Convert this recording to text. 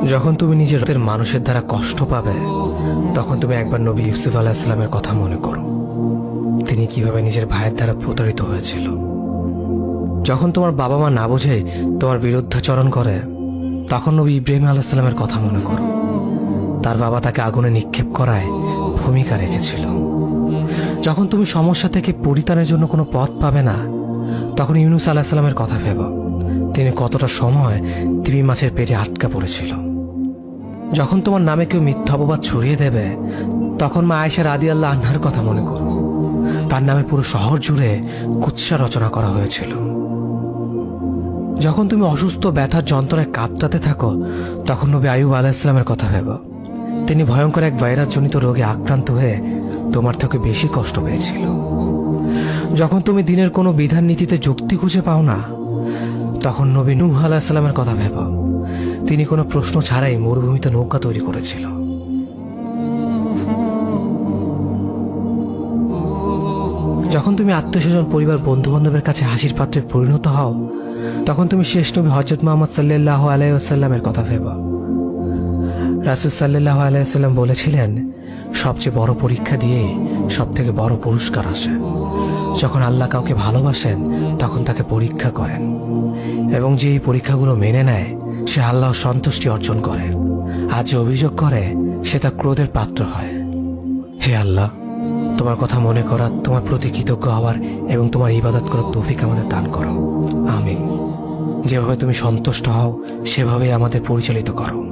যখন তুমি নিজের মানুষের দ্বারা কষ্ট পাবে, তখন তুমি একবার নবী ইউসুফ আলাইহিস সালামের কথা মনে করো। তিনি কিভাবে নিজের ভাইয়ের দ্বারা প্রতারিত হয়েছিল। যখন তোমার বাবা মা না বুঝে তোমার বিরুদ্ধাচরণ করে, তখন নবী ইব্রাহিম আলাইহিস সালামের কথা মনে করো। তার বাবা তাকে আগুনে নিক্ষেপ করায় ভূমিকা রেখেছিল। যখন তুমি সমস্যা থেকে পরিত্রাণের জন্য কোনো পথ পাবে না, তখন ইউনুস আলাইহিস সালামের কথা ভেবো। তিনি কতটা সময় তিমি মাছের পেটে আটকা পড়েছিল। যখন তোমার নামে কেউ মিথ্যা অপবাদ ছড়িয়ে দেবে, তখন মা আয়েশা রাদিয়াল্লাহু আনহার কথা মনে করো। তার নামে পুরো শহর জুড়ে কুৎসা রচনা করা হয়েছিল। যখন তুমি অসুস্থ ব্যথার যন্ত্রণায় কাতরাতে থাকো, তখন নবী আইয়ুব আলাইহিস সালামের কথা ভেবো। তিনি ভয়ঙ্কর এক ভাইরাসজনিত রোগে আক্রান্ত হয়ে তোমার থেকে বেশি কষ্ট পেয়েছিল। যখন তুমি দিনের কোনো বিধান নীতিতে যুক্তি খুঁজে পাও না, তখন নবী নূহ আলাইহিস সালামের কথা ভেবো। তিনি কোনো প্রশ্ন ছাড়াই মরুভূমিতে নৌকা তৈরি করেছিল। যখন তুমি আত্মীয়স্বজন, পরিবার, বন্ধু বান্ধবের কাছে হাসির পাত্রে পরিণত হও, তখন তুমি শেষ নবী হযরত মুহাম্মদ সাল্লাল্লাহু আলাইহি ওয়াসাল্লামের কথা ভেবো। রাসূল সাল্লাল্লাহু আলাইহি ওয়াসাল্লাম বলেছিলেন, সবচেয়ে বড় পরীক্ষা দিয়ে সবথেকে বড় পুরস্কার আসে। যখন আল্লাহ কাউকে ভালোবাসেন, তখন তাকে পরীক্ষা করেন, এবং যে এই পরীক্ষাগুলো মেনে নেয়, সে আল্লাহর সন্তুষ্টি অর্জন করে। আর যে অভিযোগ করে, সে তার ক্রোধের পাত্র হয়। হে আল্লাহ, তোমার কথা মনে করা, তোমার প্রতি কৃতজ্ঞ হওয়ার এবং তোমার ইবাদত করার তৌফিক আমাদের দান করো। আমিন। যেভাবে তুমি সন্তুষ্ট হও, সেভাবেই আমাদের পরিচালিত করো।